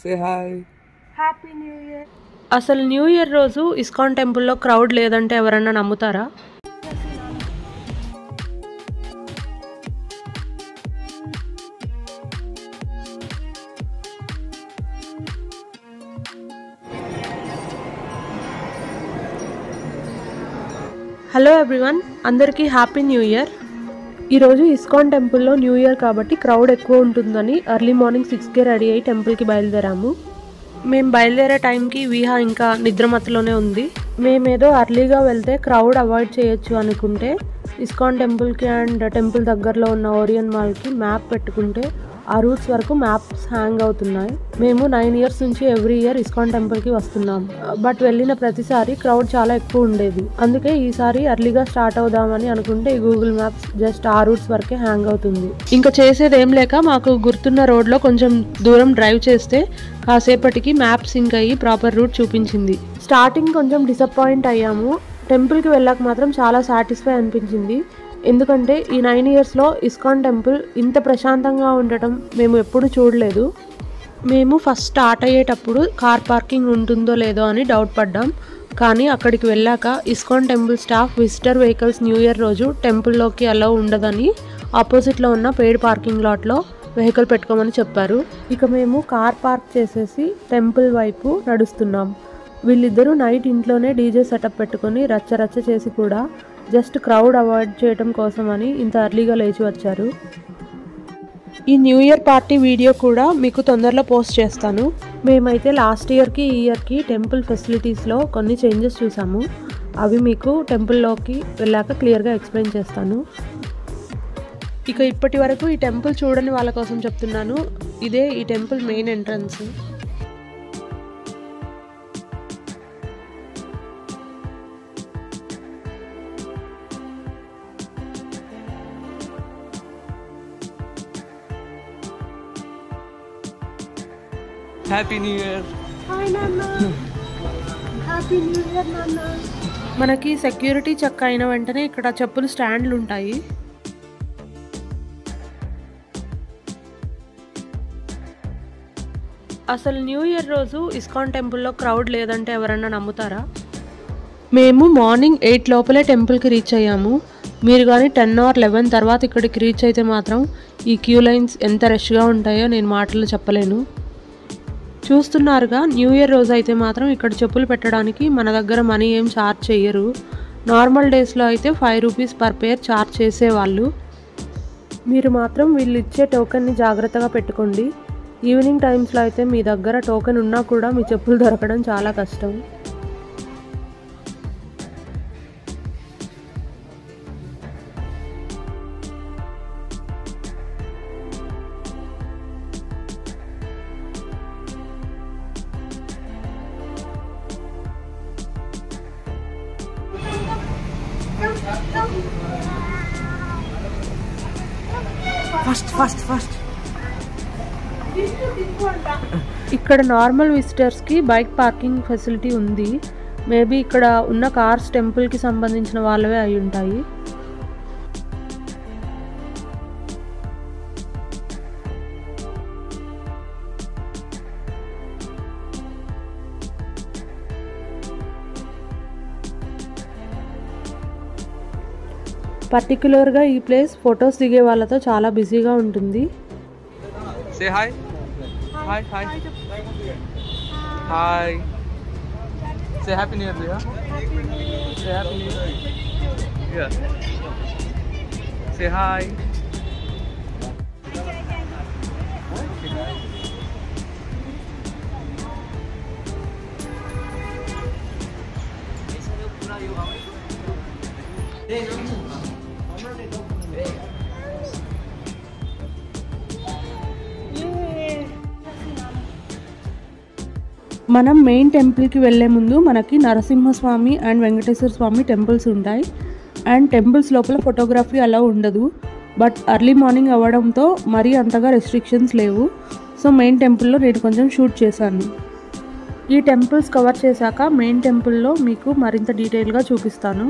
Say hi. Happy new year. అసలు new year రోజు ISKCON టెంపుల్లో క్రౌడ్ లేదంటే ఎవరన్నా నమ్ముతారా? హలో ఎవ్రీవన్, అందరికీ హ్యాపీ న్యూ ఇయర్. ఈరోజు ఇస్కాన్ టెంపుల్లో న్యూ ఇయర్ కాబట్టి క్రౌడ్ ఎక్కువ ఉంటుందని ఎర్లీ మార్నింగ్ 6కే రెడీ అయ్యి టెంపుల్కి బయలుదేరాము. మేము బయలుదేరే టైంకి విహా ఇంకా నిద్రమత్తులోనే ఉంది. మేమేదో అర్లీగా వెళ్తే క్రౌడ్ అవాయిడ్ చేయొచ్చు అనుకుంటే ఇస్కాన్ టెంపుల్కి అండ్ టెంపుల్ దగ్గరలో ఉన్న ఓరియన్ మాల్కి మ్యాప్ పెట్టుకుంటే ఆ రూట్స్ వరకు మ్యాప్స్ హ్యాంగ్ అవుతున్నాయి. మేము 9 ఇయర్స్ నుంచి ఎవ్రీ ఇయర్ ఇస్కాన్ టెంపుల్కి వస్తున్నాం. బట్ వెళ్ళిన ప్రతిసారి క్రౌడ్ చాలా ఎక్కువ ఉండేది. అందుకే ఈసారి అర్లీగా స్టార్ట్ అవుదామని అనుకుంటే ఈ గూగుల్ మ్యాప్స్ జస్ట్ ఆ రూట్స్ వరకే హ్యాంగ్ అవుతుంది. ఇంకా చేసేది ఏం లేక మాకు గుర్తున్న రోడ్లో కొంచెం దూరం డ్రైవ్ చేస్తే కాసేపటికి మ్యాప్ సింక్ అయ్యి ప్రాపర్ రూట్ చూపించింది. స్టార్టింగ్ కొంచెం డిసప్పాయింట్ అయ్యాము. టెంపుల్కి వెళ్ళాక మాత్రం చాలా సాటిస్ఫై అనిపించింది. ఎందుకంటే ఈ 9 ఇయర్స్లో ఇస్కాన్ టెంపుల్ ఇంత ప్రశాంతంగా ఉండటం మేము ఎప్పుడు చూడలేదు. మేము ఫస్ట్ స్టార్ట్ అయ్యేటప్పుడు కార్ పార్కింగ్ ఉంటుందో లేదో అని డౌట్ పడ్డాం. కానీ అక్కడికి వెళ్ళాక ISKCON temple staff visitor vehicles new year రోజు టెంపుల్లోకి అలౌ ఉండదని ఆపోజిట్లో ఉన్న పెయిడ్ పార్కింగ్ లాట్లో వెహికల్ పెట్టుకోమని చెప్పారు. ఇక మేము కార్ పార్క్ చేసేసి టెంపుల్ వైపు నడుస్తున్నాం. వీళ్ళిద్దరూ నైట్ ఇంట్లోనే డీజే సెటప్ పెట్టుకొని రచ్చ చేసి కూడా జస్ట్ క్రౌడ్ అవాయిడ్ చేయడం కోసం అని ఇంత అర్లీగా లేచి వచ్చారు. ఈ న్యూ ఇయర్ పార్టీ వీడియో కూడా మీకు తొందరలో పోస్ట్ చేస్తాను. మేమైతే లాస్ట్ ఇయర్కి ఈ ఇయర్కి టెంపుల్ ఫెసిలిటీస్లో కొన్ని చేంజెస్ చూసాము. అవి మీకు టెంపుల్లోకి వెళ్ళాక క్లియర్గా ఎక్స్ప్లెయిన్ చేస్తాను. ఇక ఇప్పటి వరకు ఈ టెంపుల్ చూడని వాళ్ళ కోసం చెప్తున్నాను. ఇదే ఈ temple main entrance. Happy New Year. Hi నాన్న. హ్యాపీ న్యూ ఇయర్ నాన్న. మనకి సెక్యూరిటీ చెక్ అయిన వెంటనే ఇక్కడ చెప్పులు స్టాండ్లు ఉంటాయి. అసలు న్యూ ఇయర్ రోజు ఇస్కాన్ టెంపుల్లో క్రౌడ్ లేదంటే ఎవరన్నా నమ్ముతారా? మేము మార్నింగ్ 8 లోపలే టెంపుల్కి రీచ్ అయ్యాము. మీరు కానీ 10 or 11 తర్వాత ఇక్కడికి రీచ్ అయితే మాత్రం ఈ క్యూ లైన్స్ ఎంత రష్గా ఉంటాయో నేను మాటలు చెప్పలేను. చూస్తున్నారుగా, న్యూ ఇయర్ రోజు అయితే మాత్రం ఇక్కడ చెప్పులు పెట్టడానికి మన దగ్గర మనీ ఏం ఛార్జ్ చేయరు. నార్మల్ డేస్లో అయితే 5 రూపీస్ పర్ పేర్ ఛార్జ్ చేసేవాళ్ళు. మీరు మాత్రం వీళ్ళు ఇచ్చే టోకెన్ని జాగ్రత్తగా పెట్టుకోండి. ఈవినింగ్ టైమ్స్లో అయితే మీ దగ్గర టోకెన్ ఉన్నా కూడా మీ చెప్పులు దొరకడం చాలా కష్టం. ఫస్ట్ ఇక్కడ నార్మల్ విజిటర్స్కి బైక్ పార్కింగ్ ఫెసిలిటీ ఉంది. మేబీ ఇక్కడ ఉన్న కార్స్ టెంపుల్కి సంబంధించిన వాళ్ళవే అయి ఉంటాయి. పర్టిక్యులర్గా ఈ ప్లేస్ ఫొటోస్ దిగే వాళ్ళతో చాలా బిజీగా ఉంటుంది. Say hi. Hi. Hi. Say Happy New Year, Priya. Say Happy New Year. Yeah. Say hi. మనం మెయిన్ టెంపుల్కి వెళ్ళే ముందు మనకి నరసింహస్వామి అండ్ వెంకటేశ్వర స్వామి టెంపుల్స్ ఉంటాయి. అండ్ టెంపుల్స్ లోపల ఫోటోగ్రఫీ అలా ఉండదు. బట్ ఎర్లీ మార్నింగ్ అవ్వడంతో మరీ అంతగా రెస్ట్రిక్షన్స్ లేవు. సో మెయిన్ టెంపుల్లో నేను కొంచెం షూట్ చేశాను. ఈ టెంపుల్స్ కవర్ చేశాక మెయిన్ టెంపుల్లో మీకు మరింత డీటెయిల్గా చూపిస్తాను.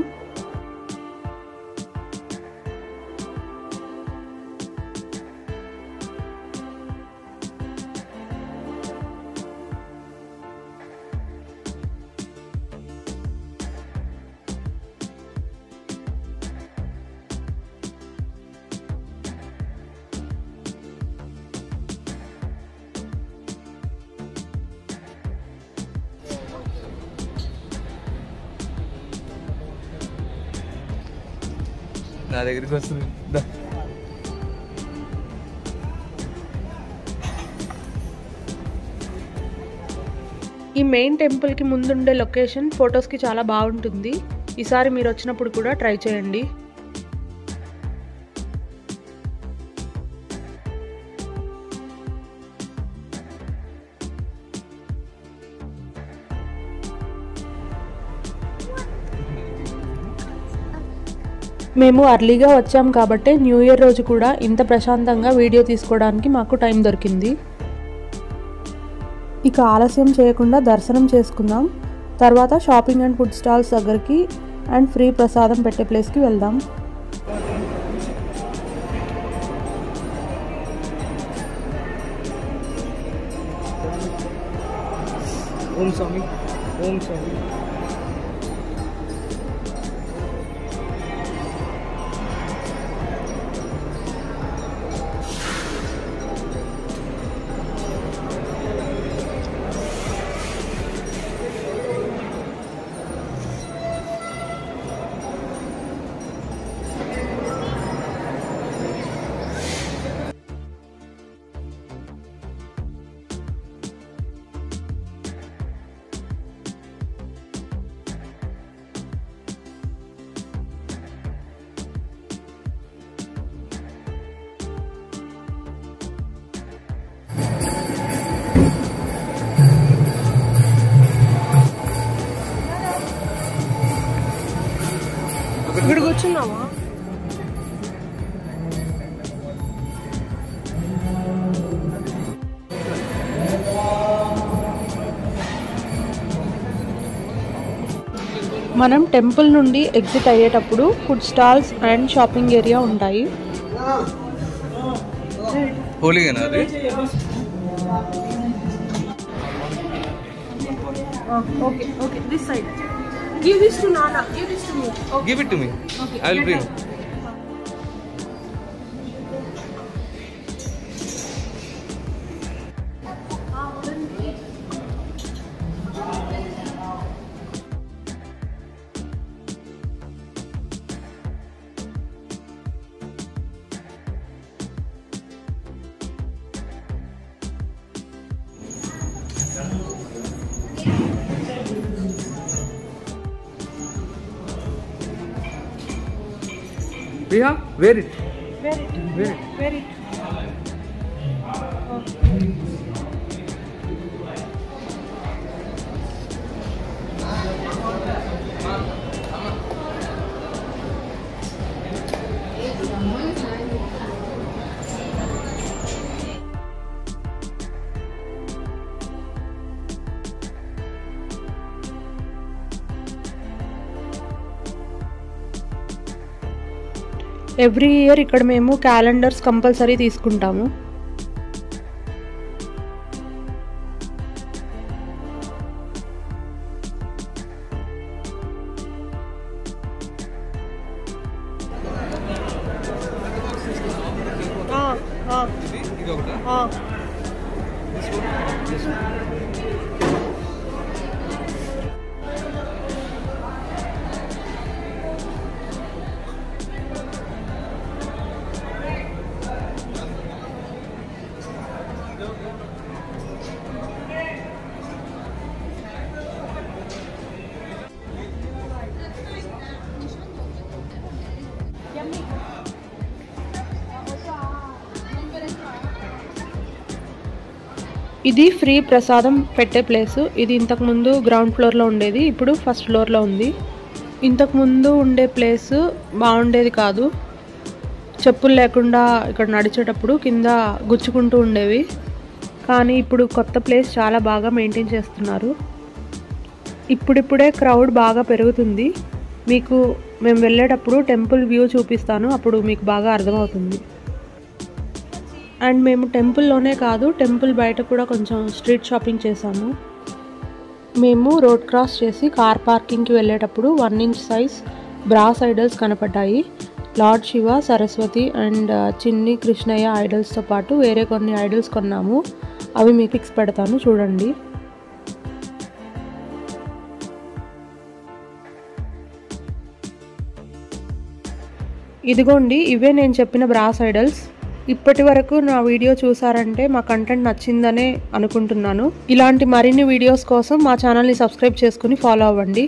నా దగ్గరికి వస్తుంది. ఈ మెయిన్ టెంపుల్కి ముందుండే లొకేషన్ ఫొటోస్కి చాలా బాగుంటుంది. ఈసారి మీరు వచ్చినప్పుడు కూడా ట్రై చేయండి. మేము అర్లీగా వచ్చాం కాబట్టి న్యూ ఇయర్ రోజు కూడా ఇంత ప్రశాంతంగా వీడియో తీసుకోవడానికి మాకు టైం దొరికింది. ఇక ఆలస్యం చేయకుండా దర్శనం చేసుకుందాం. తర్వాత షాపింగ్ అండ్ ఫుడ్ స్టాల్స్ దగ్గరికి అండ్ ఫ్రీ ప్రసాదం పెట్టే ప్లేస్కి వెళ్దాం. ఓం స్వామి, ఓం స్వామి. ఇక్కడ కూర్చున్నావా? మనం టెంపుల్ నుండి ఎగ్జిట్ అయ్యేటప్పుడు food stalls and shopping area ఉంటాయి. హోలీగా అది. Okay, okay, this side. Give this to Nana. Give this to me. Okay. Give it to me. Okay. I will bring. Priya, wear it. Wear it. Wear it. Wear it. Every year ఇక్కడ మేము calendars compulsory తీసుకుంటాము. ఇది free ప్రసాదం పెట్టే place. ఇది ఇంతకుముందు ground ఫ్లోర్లో ఉండేది, ఇప్పుడు ఫస్ట్ ఫ్లోర్లో ఉంది. ఇంతకుముందు ఉండే ప్లేసు బాగుండేది కాదు. చెప్పులు లేకుండా ఇక్కడ నడిచేటప్పుడు కింద గుచ్చుకుంటూ ఉండేవి. కానీ ఇప్పుడు కొత్త ప్లేస్ చాలా బాగా మెయింటైన్ చేస్తున్నారు. ఇప్పుడిప్పుడే క్రౌడ్ బాగా పెరుగుతుంది. మీకు మేము వెళ్ళేటప్పుడు టెంపుల్ వ్యూ చూపిస్తాను, అప్పుడు మీకు బాగా అర్థమవుతుంది. అండ్ మేము టెంపుల్లోనే కాదు, టెంపుల్ బయట కూడా కొంచెం స్ట్రీట్ షాపింగ్ చేసాము. మేము రోడ్ క్రాస్ చేసి కార్ పార్కింగ్కి వెళ్ళేటప్పుడు 1 ఇంచ్ సైజ్ బ్రాస్ ఐడల్స్ కనపడ్డాయి. లార్డ్ శివ, సరస్వతి అండ్ చిన్ని కృష్ణయ్య ఐడల్స్తో పాటు వేరే కొన్ని ఐడల్స్ కొన్నాము. అవి మీకు పిక్స్ పెడతాను, చూడండి. ఇదిగోండి ఇవే నేను చెప్పిన బ్రాస్ ఐడల్స్. ఇప్పటి వరకు నా వీడియో చూసారంటే మా కంటెంట్ నచ్చిందనే అనుకుంటున్నాను. ఇలాంటి మరిన్ని వీడియోస్ కోసం మా ఛానల్ని సబ్స్క్రైబ్ చేసుకుని ఫాలో అవ్వండి.